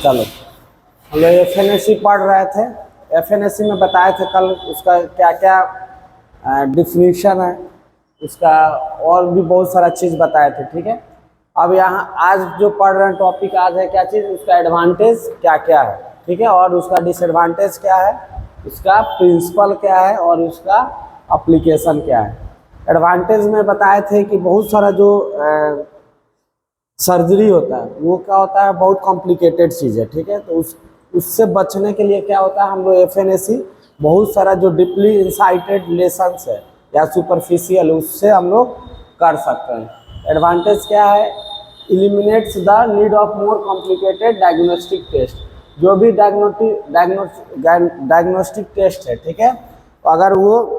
चलो, हम लोग एफएनएसी पढ़ रहे थे। एफएनएसी में बताए थे कल उसका क्या क्या डिफिनीशन है उसका, और भी बहुत सारा चीज़ बताए थे। ठीक है, अब यहाँ आज जो पढ़ रहे हैं टॉपिक आज है क्या चीज़, उसका एडवांटेज क्या क्या है। ठीक है, और उसका डिसएडवांटेज क्या है, उसका प्रिंसिपल क्या है और उसका एप्लीकेशन क्या है। एडवांटेज में बताए थे कि बहुत सारा जो सर्जरी होता है वो क्या होता है, बहुत कॉम्प्लिकेटेड चीज़ है। ठीक है, तो उससे बचने के लिए क्या होता है, हम लोग एफएनएसी बहुत सारा जो डीपली इंसाइटेड लेसन्स है या सुपरफिशियल उससे हम लोग कर सकते हैं। एडवांटेज क्या है, eliminates the need of more complicated diagnostic test. जो भी डायग्नोस्टिक टेस्ट है, ठीक है, तो अगर वो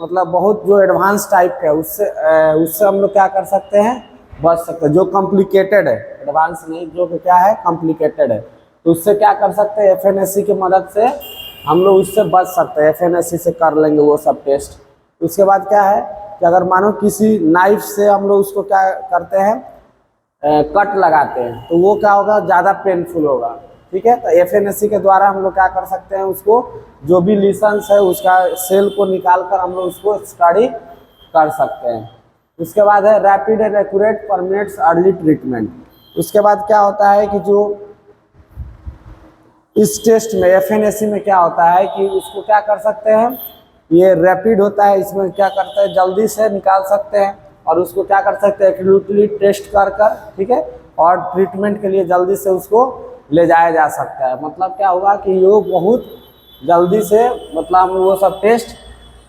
मतलब बहुत जो एडवांस टाइप का है उससे हम लोग क्या कर सकते हैं, बच सकते हैं। जो कॉम्प्लिकेटेड है, एडवांस नहीं, जो क्या है कॉम्प्लिकेटेड है, तो उससे क्या कर सकते हैं, एफएनएसी की मदद से हम लोग उससे बच सकते हैं। एफएनएसी से कर लेंगे वो सब टेस्ट। उसके बाद क्या है कि अगर मानो किसी नाइफ से हम लोग उसको क्या करते हैं, कट लगाते हैं, तो वो क्या होगा, ज़्यादा पेनफुल होगा। ठीक है, तो एफएनएसी के द्वारा हम लोग क्या कर सकते हैं, उसको जो भी लीसन्स है उसका सेल को निकाल कर हम लोग उसको स्टडी कर सकते हैं। उसके बाद है rapid and accurate permits early treatment. उसके बाद क्या होता है कि जो इस टेस्ट में एफएनएसी में क्या होता है कि उसको क्या कर सकते हैं, ये रैपिड होता है, इसमें क्या करते हैं जल्दी से निकाल सकते हैं और उसको क्या कर सकते हैं एक्यूरेटली टेस्ट कर कर, ठीक है, और ट्रीटमेंट के लिए जल्दी से उसको ले जाया जा सकता है। मतलब क्या होगा कि ये बहुत जल्दी से मतलब हम वो सब टेस्ट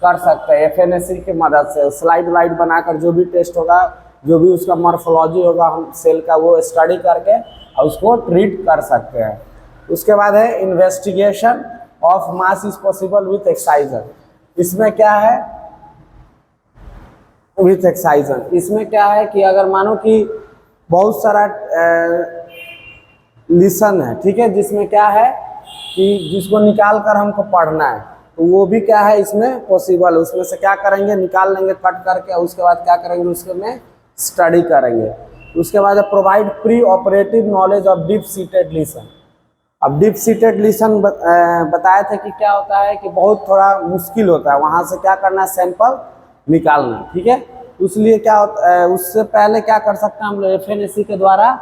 कर सकते हैं एफएनएसी की मदद से। स्लाइड वाइड बनाकर जो भी टेस्ट होगा, जो भी उसका मॉर्फोलॉजी होगा, हम सेल का वो स्टडी करके और उसको ट्रीट कर सकते हैं। उसके बाद है investigation of mass is possible with exciser. इसमें क्या है, विथ एक्साइजर इसमें क्या है कि अगर मानो कि बहुत सारा लिसन है, ठीक है, जिसमें क्या है कि जिसको निकाल कर हमको पढ़ना है, तो वो भी क्या है इसमें पॉसिबल। उसमें से क्या करेंगे, निकाल लेंगे कट करके, उसके बाद क्या करेंगे उसके में स्टडी करेंगे। उसके बाद provide pre operative knowledge of deep seated listen. अब डीप सीटेड लिसन बताए थे कि क्या होता है कि बहुत थोड़ा मुश्किल होता है वहाँ से क्या करना, सैंपल निकालना। ठीक है, इसलिए क्या होता है, उससे पहले क्या कर सकते हैं हम लोग एफएनएसी के द्वारा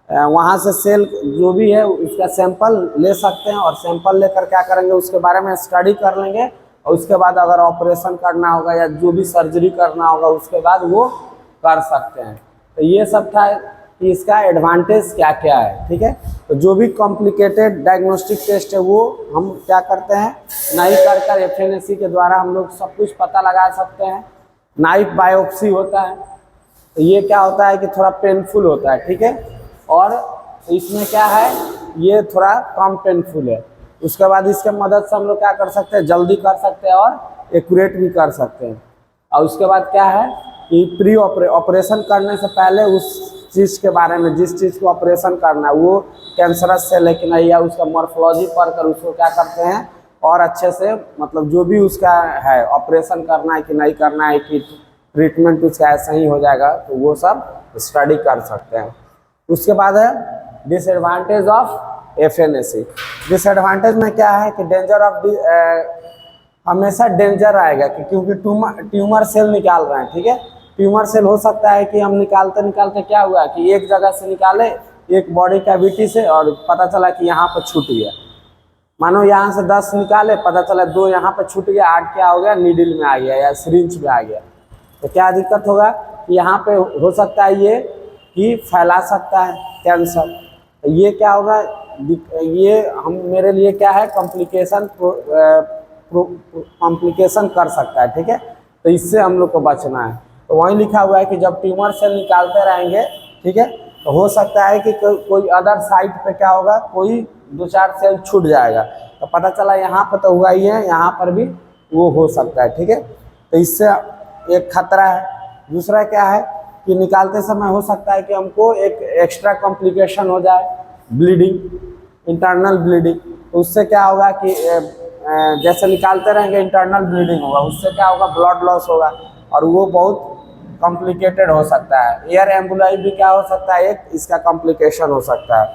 वहाँ से सेल जो भी है उसका सैंपल ले सकते हैं और सैंपल लेकर क्या करेंगे उसके बारे में स्टडी कर लेंगे और उसके बाद अगर ऑपरेशन करना होगा या जो भी सर्जरी करना होगा उसके बाद वो कर सकते हैं। तो ये सब था कि इसका एडवांटेज क्या क्या है। ठीक है, तो जो भी कॉम्प्लिकेटेड डायग्नोस्टिक टेस्ट है वो हम क्या करते हैं, नहीं कर कर एफएनएसी के द्वारा हम लोग सब कुछ पता लगा सकते हैं। नाइफ बायोप्सी होता है, तो ये क्या होता है कि थोड़ा पेनफुल होता है। ठीक है, और इसमें क्या है, ये थोड़ा कम पेनफुल है। उसके बाद इसके मदद से हम लोग क्या कर सकते हैं, जल्दी कर सकते हैं और एक्यूरेट भी कर सकते हैं। और उसके बाद क्या है कि प्री ऑपरेशन करने से पहले उस चीज़ के बारे में, जिस चीज़ को ऑपरेशन करना है वो कैंसरस सेल है कि नहीं, या उसका मॉर्फोलॉजी पढ़कर उसको क्या करते हैं और अच्छे से मतलब जो भी उसका है ऑपरेशन करना है कि नहीं करना है, कि ट्रीटमेंट उसका ऐसा ही हो जाएगा, तो वो सब स्टडी कर सकते हैं। उसके बाद है डिसएडवांटेज ऑफ एफएनएसी। डिसएडवांटेज में क्या है कि डेंजर ऑफ हमेशा डेंजर आएगा कि क्योंकि ट्यूमर सेल निकाल रहे हैं। ठीक है, ट्यूमर सेल हो सकता है कि हम निकालते निकालते क्या हुआ कि एक जगह से निकाले, एक बॉडी कैविटी से, और पता चला कि यहाँ पर छूट गया। मानो यहाँ से 10 निकाले, पता चला 2 यहाँ पर छूट गया, 8 क्या हो गया, नीडल में आ गया या सिरिंज में आ गया। तो क्या दिक्कत होगा कि यहाँ पे हो सकता है ये कि फैला सकता है कैंसर। तो ये क्या होगा, ये हम मेरे लिए क्या है कॉम्प्लिकेशन कर सकता है। ठीक है, तो इससे हम लोग को बचना है। तो वहीं लिखा हुआ है कि जब ट्यूमर सेल निकालते रहेंगे, ठीक है, तो हो सकता है कि कोई अदर साइट पे क्या होगा, कोई 2-4 सेल छूट जाएगा, तो पता चला यहाँ पर तो हुआ ही है, यहाँ पर भी वो हो सकता है। ठीक है, तो इससे एक खतरा है। दूसरा क्या है कि निकालते समय हो सकता है कि हमको एक एक्स्ट्रा कॉम्प्लिकेशन हो जाए, ब्लीडिंग, इंटरनल ब्लीडिंग। तो उससे क्या होगा कि जैसे निकालते रहेंगे इंटरनल ब्लीडिंग होगा, उससे क्या होगा, ब्लड लॉस होगा और वो बहुत कॉम्प्लिकेटेड हो सकता है। एयर एम्बुलाई भी क्या हो सकता है, एक इसका कॉम्प्लिकेशन हो सकता है।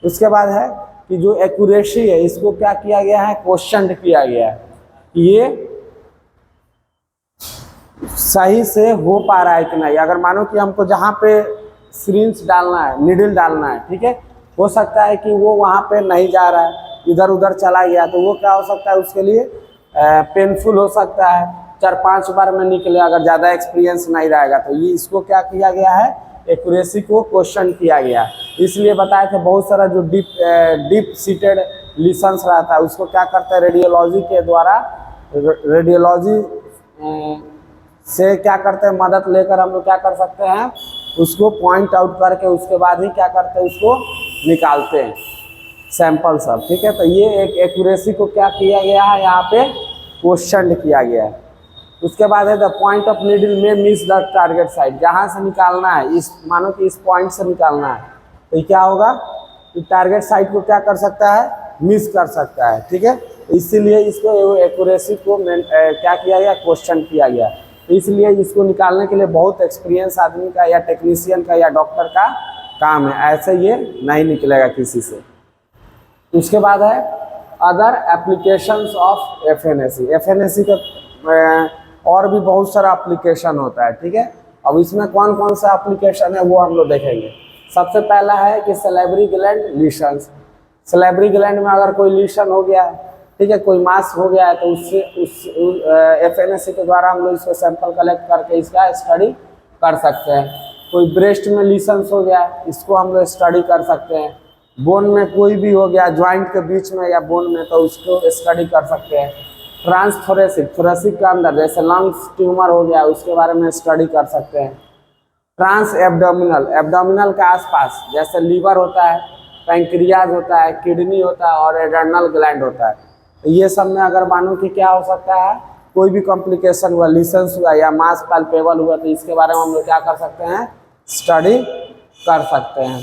उसके बाद है कि जो एक्यूरेसी है इसको क्या किया गया है, क्वेश्चन किया गया है, ये सही से हो पा रहा है कि नहीं। अगर मानो कि हमको जहाँ पे सिरिंज डालना है, निडल डालना है, ठीक है, हो सकता है कि वो वहाँ पे नहीं जा रहा है, इधर उधर चला गया, तो वो क्या हो सकता है, उसके लिए पेनफुल हो सकता है, 4-5 बार में निकले अगर ज़्यादा एक्सपीरियंस नहीं रहेगा। तो ये इसको क्या किया गया है, एक्यूरेसी को क्वेश्चन किया गया। इसलिए बताया कि बहुत सारा जो डीप सीटेड लिसन्स रहता है उसको क्या करते हैं, रेडियोलॉजी के द्वारा, रेडियोलॉजी से क्या करते हैं, मदद लेकर हम लोग क्या कर सकते हैं, उसको पॉइंट आउट करके उसके बाद ही क्या करते हैं, उसको निकालते हैं सैंपल सब, ठीक है। तो ये एक एक्यूरेसी को क्या किया गया है, यहाँ पे क्वेश्चन किया गया है। उसके बाद है द पॉइंट ऑफ नीडल में मिस द टारगेट साइड, जहाँ से निकालना है, इस मानो कि इस पॉइंट से निकालना है, तो क्या होगा कि टारगेट साइड को क्या कर सकता है, मिस कर सकता है, ठीक है। इसीलिए इसको एक्यूरेसी को क्या किया गया, क्वेश्चन किया गया। इसलिए इसको निकालने के लिए बहुत एक्सपीरियंस आदमी का या टेक्नीशियन का या डॉक्टर का काम है, ऐसे ये नहीं निकलेगा किसी से। उसके बाद है other applications of FNAC. FNAC का और भी बहुत सारा एप्लीकेशन होता है, ठीक है। अब इसमें कौन कौन सा एप्लीकेशन है वो हम लोग देखेंगे। सबसे पहला है कि सैलिवरी ग्लैंड लीशंस। सैलिवरी ग्लैंड में अगर कोई लीशन हो गया, ठीक है, कोई मास हो गया है, तो उससे एफएनएसी के द्वारा हम लोग इसको सैंपल कलेक्ट करके इसका स्टडी कर सकते हैं। कोई ब्रेस्ट में लीशंस हो गया, इसको हम लोग स्टडी कर सकते हैं। बोन में कोई भी हो गया, ज्वाइंट के बीच में या बोन में, तो उसको स्टडी कर सकते हैं। ट्रांसथोरेसिक, थोरेसिक के अंदर जैसे लंग्स ट्यूमर हो गया, उसके बारे में स्टडी कर सकते हैं। ट्रांस एब्डोमिनल, एब्डोमिनल के आसपास जैसे लीवर होता है, पैंक्रियाज होता है, किडनी होता है और एड्रेनल ग्लैंड होता है। तो ये सब में अगर मानो कि क्या हो सकता है, कोई भी कॉम्प्लिकेशन हुआ, लीशंस हुआ या मास पैल्पेबल हुआ, तो इसके बारे में हम लोग क्या कर सकते हैं, स्टडी कर सकते हैं।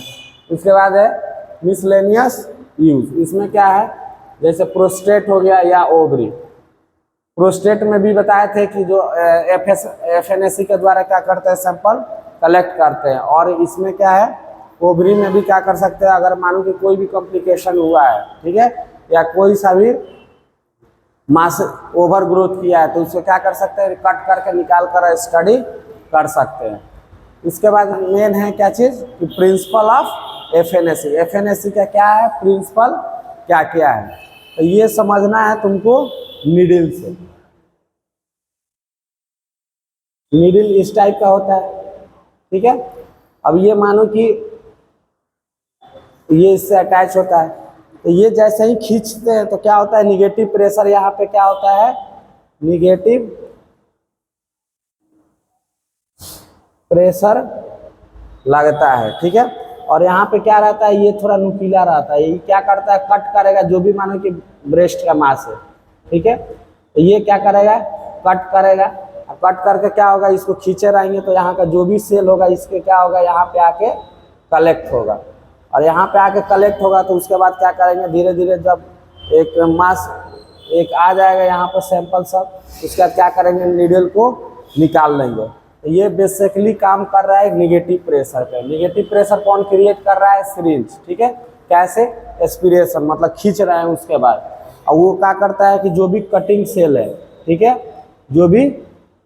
इसके बाद है मिसलेनियस यूज। इसमें क्या है, जैसे प्रोस्टेट हो गया या ओवरी। प्रोस्टेट में भी बताए थे कि जो एफएनएसी के द्वारा क्या करते हैं, सैंपल कलेक्ट करते हैं। और इसमें क्या है, ओवरी में भी क्या कर सकते हैं, अगर मानो कि कोई भी कॉम्प्लिकेशन हुआ है, ठीक है, या कोई सा भी मास ओवर ग्रोथ किया है, तो उसको क्या कर सकते हैं, कट करके निकाल कर स्टडी कर सकते हैं। इसके बाद मेन है क्या चीज़, कि प्रिंसिपल ऑफ एफएनएसी। एफएनएसी का क्या है, प्रिंसिपल क्या क्या है, तो ये समझना है तुमको नीडल से। नीडल इस टाइप का होता है, ठीक है। अब ये मानो कि ये इससे अटैच होता है, तो ये जैसे ही खींचते हैं तो क्या होता है, निगेटिव प्रेशर यहाँ पे क्या होता है, निगेटिव प्रेशर लगता है, ठीक है। और यहाँ पे क्या रहता है, ये थोड़ा नुकीला रहता है, ये क्या करता है, कट करेगा जो भी मानो कि ब्रेस्ट का मांस है, ठीक है, तो ये क्या करेगा, कट करेगा। कट करके क्या होगा, इसको खींचे रहेंगे तो यहाँ का जो भी सेल होगा इसके क्या होगा, यहाँ पे आके कलेक्ट होगा। और यहाँ पे आके कलेक्ट होगा तो उसके बाद क्या करेंगे, धीरे धीरे जब एक मास एक आ जाएगा यहाँ पर सैंपल सब, उसके बाद क्या करेंगे, नीडल को निकाल लेंगे। तो ये बेसिकली काम कर रहा है निगेटिव प्रेशर पे। निगेटिव प्रेशर कौन क्रिएट कर रहा है, सिरिंज, ठीक है। कैसे, एस्पिरेशन, मतलब खींच रहे हैं उसके बाद। और वो क्या करता है कि जो भी कटिंग सेल है, ठीक है, जो भी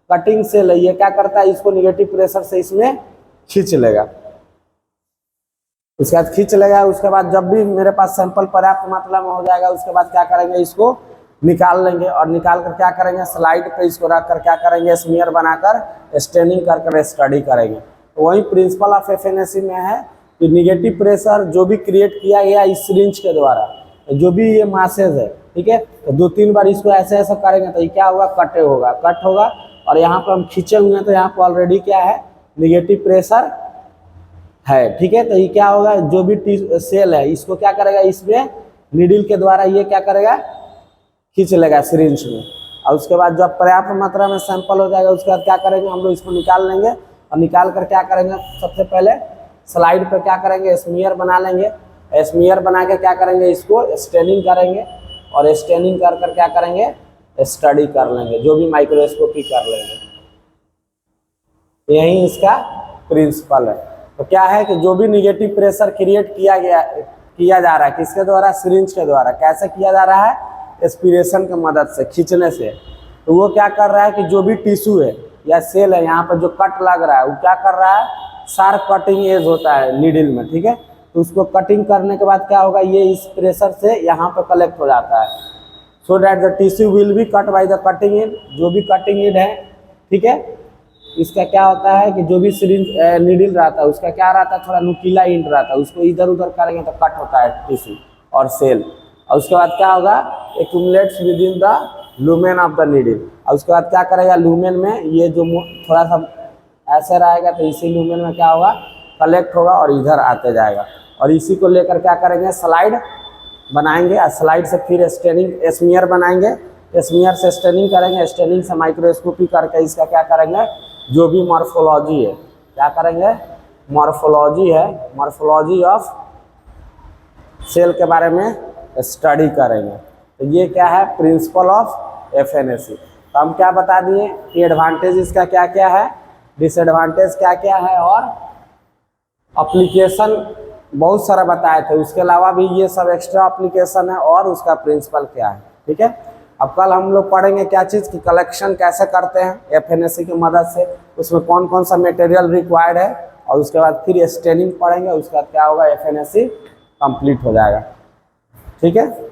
कटिंग सेल है, ये क्या करता है, इसको निगेटिव प्रेशर से इसमें खींच लेगा। उसके बाद खींच लेगा, उसके बाद जब भी मेरे पास सैंपल पर्याप्त मात्रा में हो जाएगा, उसके बाद क्या करेंगे, इसको निकाल लेंगे। और निकाल कर क्या करेंगे, स्लाइड पे इसको रख कर क्या करेंगे, स्मीयर बनाकर स्टेनिंग कर कर स्टडी करेंगे। तो वही प्रिंसिपल ऑफ एफएनएसी में है कि निगेटिव प्रेशर जो भी क्रिएट किया गया इस सिरिंज के द्वारा, जो भी ये मासेज है, ठीक है, तो 2-3 बार इसको ऐसे ऐसे करेंगे तो ये क्या होगा, कटे होगा, कट होगा। और यहाँ पर हम खींचे हुए हैं तो यहाँ पर ऑलरेडी क्या है, निगेटिव प्रेशर है, ठीक है। तो ये क्या होगा, जो भी सेल है इसको क्या करेगा, इसमें नीडल के द्वारा ये क्या करेगा, खींच लेगा सिरिंज में। और उसके बाद जब पर्याप्त मात्रा में सैंपल हो जाएगा, उसके बाद क्या करेंगे, हम लोग इसको निकाल लेंगे। और निकाल कर क्या करेंगे, सबसे पहले स्लाइड पे क्या करेंगे, स्मीयर बना लेंगे। स्मीयर बना के क्या करेंगे, इसको स्टेनिंग करेंगे। और स्टेनिंग कर कर क्या करेंगे, स्टडी कर लेंगे, जो भी माइक्रोस्कोपी कर लेंगे। यही इसका प्रिंसिपल है। तो क्या है कि जो भी निगेटिव प्रेशर क्रिएट किया जा रहा है, किसके द्वारा, सिरिंज के द्वारा। कैसे किया जा रहा है, एस्पिरेशन की मदद से, खींचने से। तो वो क्या कर रहा है कि जो भी टिश्यू है या सेल है, यहाँ पर जो कट लग रहा है, वो क्या कर रहा है, शार्प कटिंग एज होता है नीडल में, ठीक है। तो उसको कटिंग करने के बाद क्या होगा, ये इस प्रेशर से यहाँ पर कलेक्ट हो जाता है, so that the tissue will be cut by the cutting edge. जो भी कटिंग एज है, ठीक है, इसका क्या होता है कि जो भी सिरिंज नीडल रहता है उसका क्या रहता है, थोड़ा नुकीला इंट रहता है, उसको इधर उधर करेंगे तो कट होता है टिश्यू और सेल। और उसके बाद क्या होगा, accumulates with in the lumen of the needle. और उसके बाद क्या करेगा, लूमेन में ये जो थोड़ा सा ऐसे रहेगा तो इसी लूमेन में क्या होगा, कलेक्ट होगा और इधर आते जाएगा। और इसी को लेकर क्या करेंगे, स्लाइड बनाएंगे, और स्लाइड से फिर स्टेनिंग स्मीयर बनाएंगे, स्मीयर से स्टेनिंग करेंगे, स्टेनिंग से माइक्रोस्कोपी करके इसका क्या करेंगे, जो भी मॉर्फोलॉजी है, क्या करेंगे, मॉर्फोलॉजी है, मॉर्फोलॉजी ऑफ सेल के बारे में स्टडी करेंगे। तो ये क्या है, प्रिंसिपल ऑफ एफएनएसी। तो हम क्या बता दिए कि एडवांटेज इसका क्या क्या है, डिसएडवांटेज क्या क्या है, और एप्लीकेशन बहुत सारा बताए थे। उसके अलावा भी ये सब एक्स्ट्रा एप्लीकेशन है और उसका प्रिंसिपल क्या है, ठीक है। अब कल हम लोग पढ़ेंगे क्या चीज़ की, कलेक्शन कैसे करते हैं एफएनएसी की मदद से, उसमें कौन कौन सा मटेरियल रिक्वायर्ड है, और उसके बाद फिर स्टेनिंग पढ़ेंगे। उसके बाद क्या होगा, एफएनएसी कंप्लीट हो जाएगा, ठीक है।